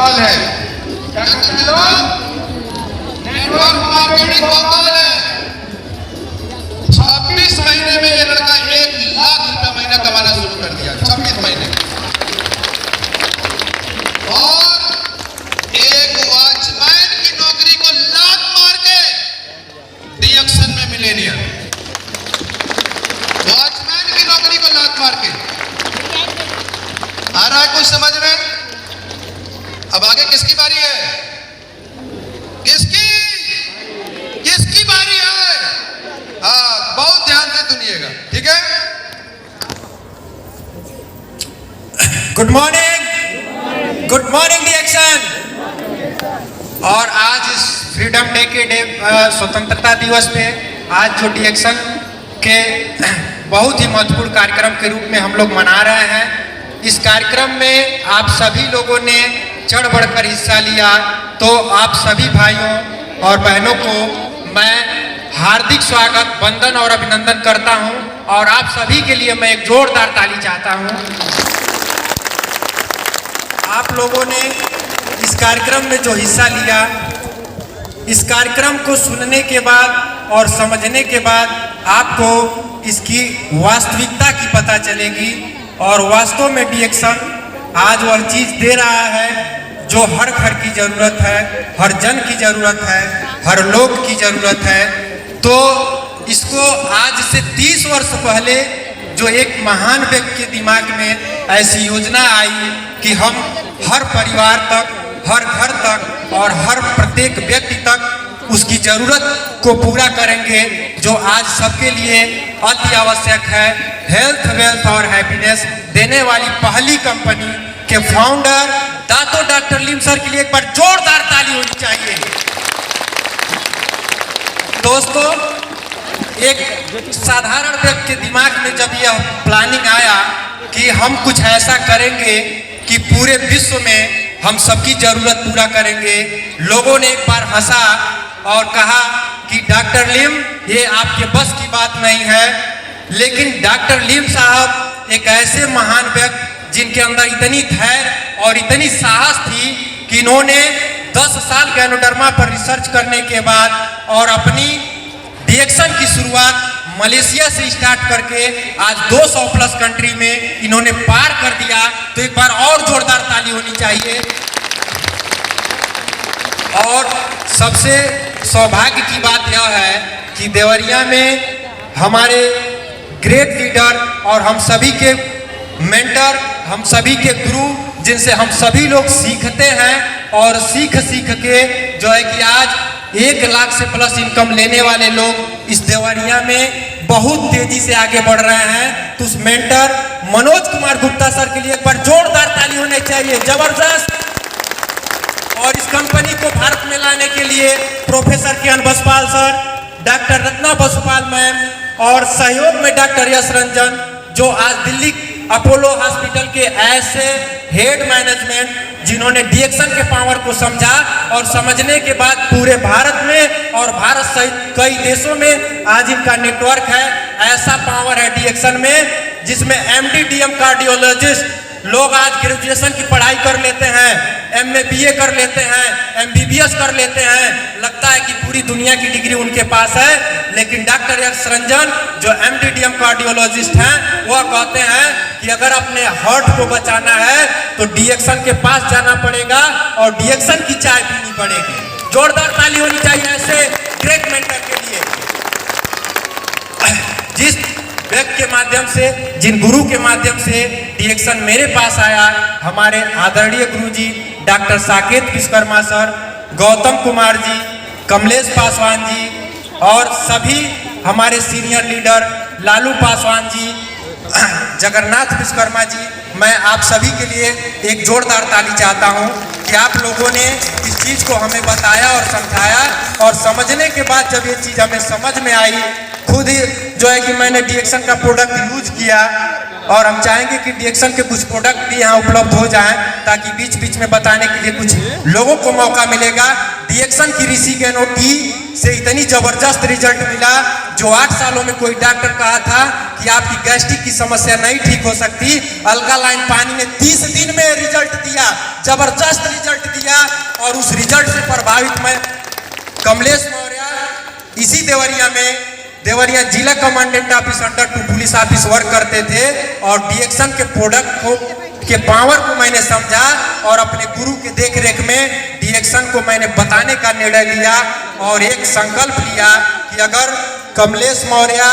भोकाल है। क्या कहते हैं लोग? नेटवर्क मार्केटिंग भोकाल है। 26 महीने में ये लड़का 1 लाख रुपया महीना कमाना शुरू कर दिया। 26 महीने और एक वॉचमैन की नौकरी को लात मार के डिएक्शन में मिलेनियर। वॉचमैन की नौकरी को लात मार के आ रहा है कुछ समझ में? अब आगे किसकी बारी है? किसकी बारी है? हाँ, बहुत ध्यान से सुनिएगा, ठीक है? गुड मॉर्निंग डिएक्शन। और आज इस फ्रीडम डे के स्वतंत्रता दिवस पे आज जो डिएक्शन के बहुत ही महत्वपूर्ण कार्यक्रम के रूप में हम लोग मना रहे हैं। इस कार्यक्रम में आप सभी लोगों ने चढ़ बढ़कर हिस्सा लिया, तो आप सभी भाइयों और बहनों को मैं हार्दिक स्वागत, वंदन और अभिनंदन करता हूं। और आप सभी के लिए मैं एक जोरदार ताली चाहता हूं। आप लोगों ने इस कार्यक्रम में जो हिस्सा लिया, इस कार्यक्रम को सुनने के बाद और समझने के बाद आपको इसकी वास्तविकता की पता चलेगी। और वास्तव में डिएक्शन आज वह चीज़ दे रहा है जो हर घर की ज़रूरत है, हर जन की ज़रूरत है, हर लोग की ज़रूरत है। तो इसको आज से 30 वर्ष पहले जो एक महान व्यक्ति के दिमाग में ऐसी योजना आई कि हम हर परिवार तक, हर घर तक और हर प्रत्येक व्यक्ति तक उसकी ज़रूरत को पूरा करेंगे, जो आज सबके लिए अति आवश्यक है। हेल्थ, वेल्थ और हैप्पीनेस देने वाली पहली कंपनी के फाउंडर दातो डॉक्टर लीम सर के लिए एक बार जोरदार ताली होनी चाहिए। दोस्तों, एक साधारण व्यक्ति के दिमाग में जब यह प्लानिंग आया कि हम कुछ ऐसा करेंगे कि पूरे विश्व में हम सबकी जरूरत पूरा करेंगे, लोगों ने एक बार हंसा और कहा कि डॉक्टर लीम, ये आपके बस की बात नहीं है। लेकिन डॉक्टर लीम साहब एक ऐसे महान व्यक्ति जिनके अंदर इतनी धैर्य और इतनी साहस थी कि इन्होंने 10 साल गैनोडर्मा पर रिसर्च करने के बाद और अपनी डिएक्शन की शुरुआत मलेशिया से स्टार्ट करके आज 200+ कंट्री में इन्होंने पार कर दिया। तो एक बार और जोरदार ताली होनी चाहिए। और सबसे सौभाग्य की बात यह है कि देवरिया में हमारे ग्रेट लीडर और हम सभी के मेंटर, हम सभी के गुरु, जिनसे हम सभी लोग सीखते हैं और सीख के जो है कि आज 1 लाख से प्लस इनकम लेने वाले लोग इस देवरिया में बहुत तेजी से आगे बढ़ रहे हैं। तो उस मेंटर मनोज कुमार गुप्ता सर के लिए एक बार जोरदार ताली होनी चाहिए। जबरदस्त। और इस कंपनी को भारत में लाने के लिए प्रोफेसर किरण बसपाल सर, डॉक्टर रत्ना बसपाल मैम और सहयोग में डॉक्टर यश रंजन, जो आज दिल्ली अपोलो हॉस्पिटल के ऐसे हेड मैनेजमेंट जिन्होंने डिएक्शन के पावर को समझा और समझने के बाद पूरे भारत में और भारत सहित कई देशों में आज इनका नेटवर्क है। ऐसा पावर है डिएक्शन में जिसमें MD DM कार्डियोलॉजिस्ट लोग आज ग्रेजुएशन की पढ़ाई कर लेते हैं, MA BA कर लेते हैं, MBBS कर लेते हैं। लगता है कि पूरी दुनिया की डिग्री उनके पास है। लेकिन डॉक्टर यश रंजन जो MD DM कार्डियोलॉजिस्ट हैं, वह कहते हैं कि अगर अपने हार्ट को बचाना है तो डिएक्शन के पास जाना पड़ेगा और डिएक्शन की चाय पीनी पड़ेगी। जोरदार ताली होनी चाहिए ऐसे ग्रेट मेंटर के लिए। जिस व्यक्ति के माध्यम से, जिन गुरु के माध्यम से डिएक्शन मेरे पास आया, हमारे आदरणीय गुरुजी डॉक्टर साकेत विश्वकर्मा सर, गौतम कुमार जी, कमलेश पासवान जी और सभी हमारे सीनियर लीडर लालू पासवान जी, जगन्नाथ विश्वकर्मा जी, मैं आप सभी के लिए एक जोरदार ताली चाहता हूं कि आप लोगों ने इस चीज़ को हमें बताया और समझाया। और समझने के बाद जब ये चीज़ हमें समझ में आई, खुद ही जो है कि मैंने डिएक्शन का प्रोडक्ट यूज किया और हम चाहेंगे कि डीएक्सन के कुछ प्रोडक्ट भी यहाँ उपलब्ध हो जाएं, ताकि बीच बीच में बताने के लिए कुछ लोगों को मौका मिलेगा। डीएक्सन की रिसीगेनो टी से इतनी जबरदस्त रिजल्ट मिला, जो 8 सालों में कोई डॉक्टर कहा था कि आपकी गैस्ट्रिक की समस्या नहीं ठीक हो सकती, अल्कालाइन पानी ने 30 दिन में रिजल्ट दिया, जबरदस्त रिजल्ट दिया। और उस रिजल्ट से प्रभावित मैं कमलेश मौर्य इसी देवरिया जिला commandant office under 2 police office work करते थे, और डीएक्सन के प्रोडक्ट को के पावर को मैंने समझा और अपने गुरु के देखरेख में डीएक्सन को मैंने बताने का निर्णय लिया और एक संकल्प लिया कि अगर कमलेश मौर्य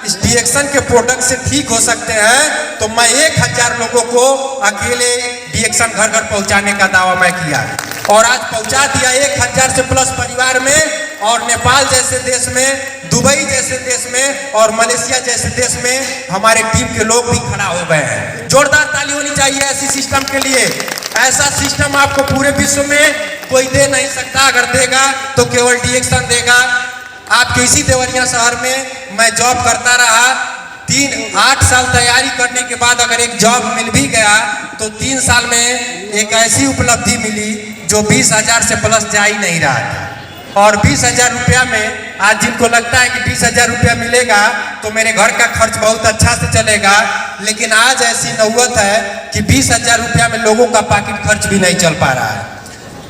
इस डीएक्सन के प्रोडक्ट से ठीक हो सकते हैं तो मैं 1000 लोगों को अकेले डीएक्सन घर घर पहुंचाने का दावा मैं किया, और आज पहुंचा दिया 1000 से प्लस परिवार में। और नेपाल जैसे देश में, दुबई जैसे देश में और मलेशिया जैसे देश में हमारे टीम के लोग भी खड़ा हो गए हैं। जोरदार ताली होनी चाहिए ऐसी सिस्टम के लिए। ऐसा सिस्टम आपको पूरे विश्व में कोई दे नहीं सकता, अगर देगा तो केवल डीएक्सन देगा। आपके इसी देवरिया शहर में मैं जॉब करता रहा, 8 साल तैयारी करने के बाद अगर एक जॉब मिल भी गया तो 3 साल में एक ऐसी उपलब्धि मिली जो 20,000 से प्लस जा ही नहीं रहा था। और 20,000 रुपया में आज जिनको लगता है कि 20,000 रुपया मिलेगा तो मेरे घर का खर्च बहुत अच्छा से चलेगा, लेकिन आज ऐसी नौबत है कि 20,000 रुपया में लोगों का पॉकेट खर्च भी नहीं चल पा रहा है।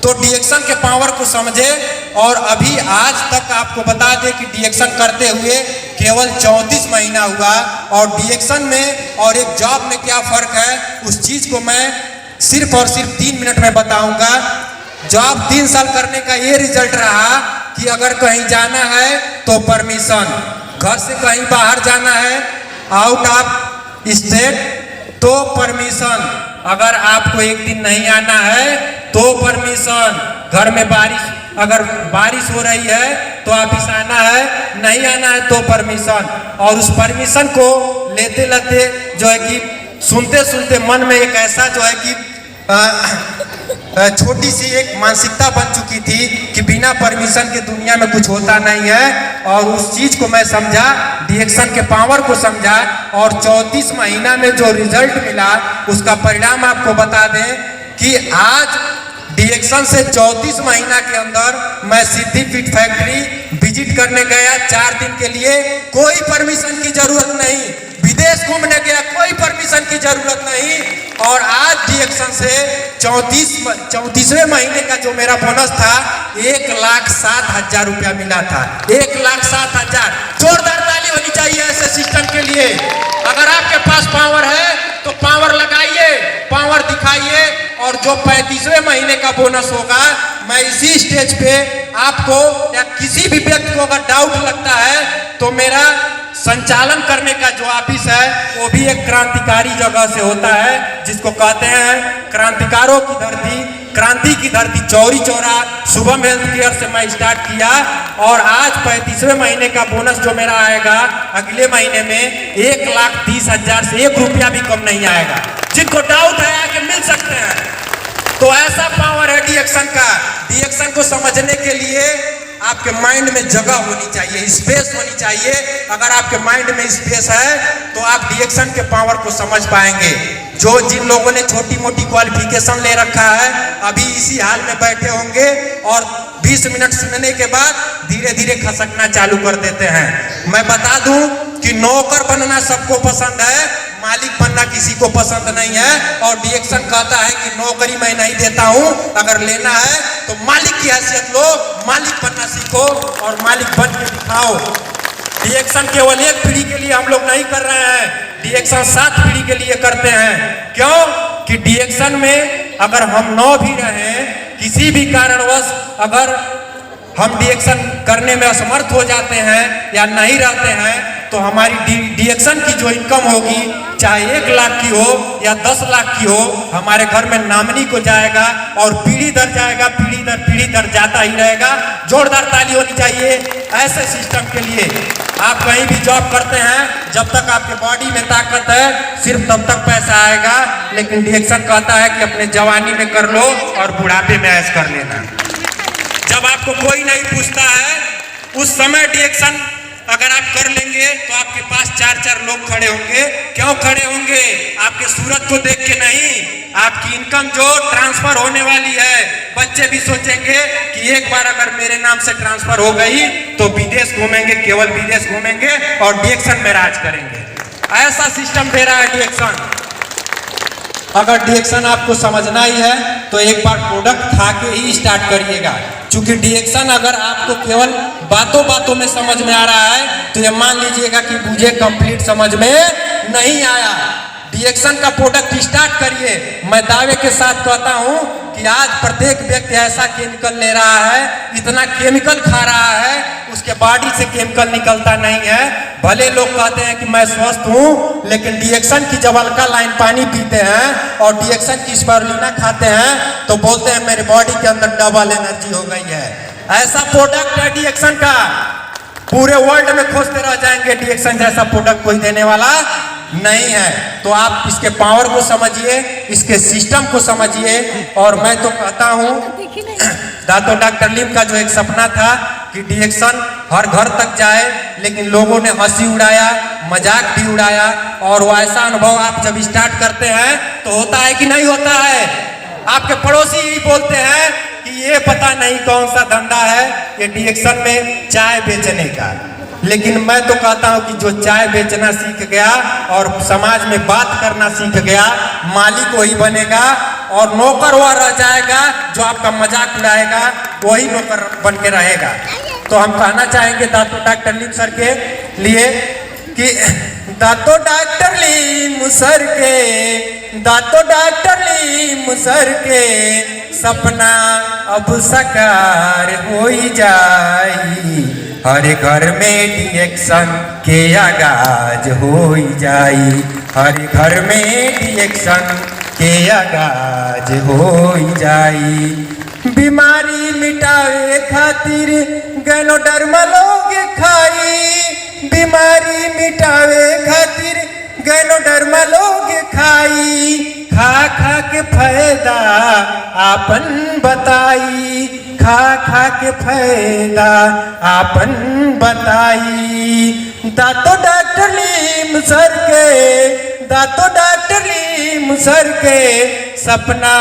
तो डीएक्सन के पावर को समझे, और अभी आज तक आपको बता दें कि डीएक्सन करते हुए केवल 34 महीना हुआ, और डीएक्सन में और एक जॉब में क्या फर्क है उस चीज को मैं सिर्फ और सिर्फ 3 मिनट में बताऊंगा। जॉब 3 साल करने का ये रिजल्ट रहा कि अगर कहीं जाना है तो परमिशन, घर से कहीं बाहर जाना है आउट ऑफ स्टेट तो परमिशन, अगर आपको एक दिन नहीं आना है तो परमिशन, घर में अगर बारिश हो रही है तो ऑफिस आना है, नहीं आना है तो परमिशन। और उस परमिशन को लेते लेते जो है कि सुनते सुनते मन में एक ऐसा जो है कि छोटी सी एक मानसिकता बन चुकी थी कि बिना परमिशन के दुनिया में कुछ होता नहीं है। और उस चीज को मैं समझा, डीएक्सन के पावर को समझा, और 34 महीना में जो रिजल्ट मिला उसका परिणाम आपको बता दें कि आज डीएक्सन से 34 महीना के अंदर मैं सिद्धि फिट फैक्ट्री विजिट करने गया 4 दिन के लिए, कोई परमिशन की जरूरत नहीं, विदेश घूमने गया कोई परमिशन की जरूरत नहीं। और आज डीएक्सन से 34वें महीने का जो मेरा बोनस था 1,07,000 रुपया मिला था, 1,07,000। जोरदार ताली होनी चाहिए ऐसे सिस्टम के लिए। अगर आपके पास पावर है तो पावर लगाइए, पावर दिखाइए, और जो 35वें महीने का बोनस होगा मैं इसी स्टेज पे आपको या किसी भी व्यक्ति को अगर डाउट लगता है तो मेरा संचालन करने का जो ऑफिस है वो भी एक क्रांतिकारी जगह से होता है, जिसको कहते हैं क्रांतिकारों की धरती, क्रांति की धरती चौरी चौरा। शुभम हेल्थ केयर से मैं स्टार्ट किया, और आज 35वें महीने का बोनस जो मेरा आएगा अगले महीने में 1,30,000 से 1 रुपया भी कम नहीं आएगा। जिनको डाउट है आके मिल सकते हैं। तो ऐसा पावर है डीएक्सन का। डीएक्सन को समझने के लिए आपके माइंड में जगह होनी चाहिए, स्पेस होनी चाहिए। अगर आपके माइंड में स्पेस है तो आप डीएक्सन के पावर को समझ पाएंगे। जिन लोगों ने छोटी मोटी क्वालिफिकेशन ले रखा है अभी इसी हाल में बैठे होंगे, और 20 मिनट सुनने के बाद धीरे धीरे खसकना चालू कर देते हैं। मैं बता दूं कि नौकर बनना सबको पसंद है, मालिक बनना किसी को पसंद नहीं है। और डीएक्सन कहता है कि नौकरी मैं नहीं देता हूं, अगर लेना है तो मालिक की हैसियत लो, मालिक बनना सीखो और मालिक बन के दिखाओ। डीएक्सन केवल 1 पीढ़ी के लिए हम लोग नहीं कर रहे हैं, डीएक्सन 7 पीढ़ी के लिए करते हैं। क्यों? कि डीएक्सन में अगर हम 9 भी रहे, किसी भी कारणवश अगर हम डीएक्सन करने में असमर्थ हो जाते हैं या नहीं रहते हैं तो हमारी डीएक्सन की जो इनकम होगी, चाहे 1 लाख की हो या 10 लाख की हो, हमारे घर में नामनी को जाएगा और पीढ़ी दर जाएगा, पीढ़ी दर जाता ही रहेगा। जोरदार ताली होनी चाहिए ऐसे सिस्टम के लिए। आप कहीं भी जॉब करते हैं, जब तक आपके बॉडी में ताकत है सिर्फ तब तक पैसा आएगा, लेकिन डीएक्सन कहता है कि अपने जवानी में कर लो और बुढ़ापे में ऐश कर लेना। जब आपको कोई नहीं पूछता है उस समय डीएक्सन अगर आप कर लेंगे तो आपके पास 4-4 लोग खड़े होंगे। क्यों खड़े होंगे? आपके सूरत को देख के नहीं, आपकी इनकम जो ट्रांसफर होने वाली है। बच्चे भी सोचेंगे कि एक बार अगर मेरे नाम से ट्रांसफर हो गई तो विदेश घूमेंगे, केवल विदेश घूमेंगे और डीएक्शन में राज करेंगे। ऐसा सिस्टम दे रहा है डीएक्शन। अगर डीएक्शन आपको समझना ही है तो एक बार प्रोडक्ट खा के ही स्टार्ट करिएगा, क्योंकि डीएक्शन अगर आपको केवल बातों बातों में समझ में आ रहा है तो ये मान लीजिएगा कि मुझे कंप्लीट समझ में नहीं आया। डीएक्शन का प्रोडक्ट स्टार्ट करिए। मैं दावे के साथ कहता हूं कि आज प्रत्येक व्यक्ति ऐसा केमिकल ले रहा है, इतना केमिकल खा रहा है, उसके बॉडी से केमिकल निकलता नहीं है। भले लोग कहते हैं कि मैं स्वस्थ हूं, लेकिन डीएक्शन की जब अल्कालाइन पानी पीते हैं और डीएक्शन की स्पारुलिना खाते हैं तो बोलते हैं मेरे बॉडी के अंदर डबल एनर्जी हो गई है। ऐसा प्रोडक्ट है डीएक्शन का, पूरे वर्ल्ड में खोजते रह जाएंगे, डीएक्शन जैसा प्रोडक्ट कोई देने वाला नहीं है। तो आप इसके पावर को समझिए, इसके सिस्टम को समझिए। और मैं तो कहता हूं दातो डॉक्टर लीम का जो एक सपना था कि डीएक्शन हर घर तक जाए, लेकिन लोगों ने हंसी उड़ाया, मजाक भी उड़ाया। और वो ऐसा अनुभव आप जब स्टार्ट करते हैं तो होता है कि नहीं होता है? आपके पड़ोसी यही बोलते हैं कि ये पता नहीं कौन सा धंधा है ये डीएक्शन में चाय बेचने का। लेकिन मैं तो कहता हूं कि जो चाय बेचना सीख गया और समाज में बात करना सीख गया, मालिक वही बनेगा और नौकर वह रह जाएगा जो आपका मजाक उड़ाएगा, वही नौकर बन के रहेगा। तो हम कहना चाहेंगे दातो डॉक्टर लीम सर के लिए कि दातो डॉक्टर लीम सर के, दातो डॉक्टर लीम सर के सपना अब साकार हो जाई। हर घर में डीएक्शन के आगाज हो जाई। हर घर में डीएक्शन के आगाज हो जाई। बीमारी मिटावे खातिर गैनोडर्मा लोग खाई। बीमारी मिटावे खातिर गैनोडर्मा लोग खाई। खा खा के फायदा आपन बताई। खा खा के फायदा आपन बताई। दातो डॉक्टर लीम सर के, दातो डॉक्टर लीम सर के सपना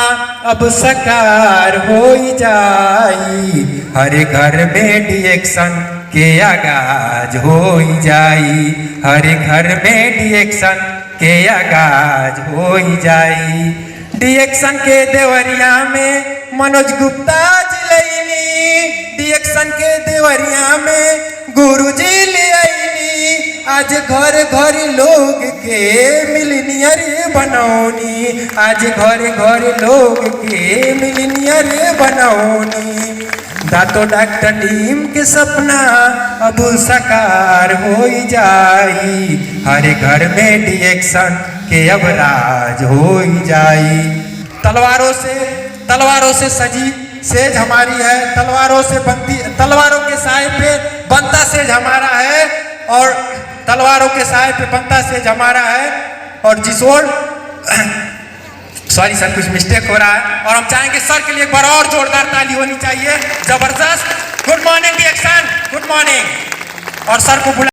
अब साकार हो जाई। हर घर में डीएक्शन के आगाज हो जाई। हर घर में डीएक्शन के आगाज हो जाई। डीएक्शन के देवरिया में मनोज गुप्ता जिलैनी। डीएक्शन के देवरिया में गुरुजी ले आईनी। आज घर घर लोग के मिलनियर बनौनी। आज घर घर लोग के मिलनियर बनौनी। दातो डॉक्टर लीम के सपना अब साकार हो जाई। हर घर में डीएक्शन के अब राज हो जाई। तलवारों से सजी सेज हमारी है, तलवारों से बनती, तलवारों के साए पे बनता सेज हमारा है और तलवारों के साए पे बनता सेज हमारा है। और जिस ओर सॉरी सर कुछ मिस्टेक हो रहा है और हम चाहेंगे सर के लिए एक बार और जोरदार ताली होनी चाहिए। जबरदस्त। गुड मॉर्निंग डीएक्शन, गुड मॉर्निंग। और सर को बुला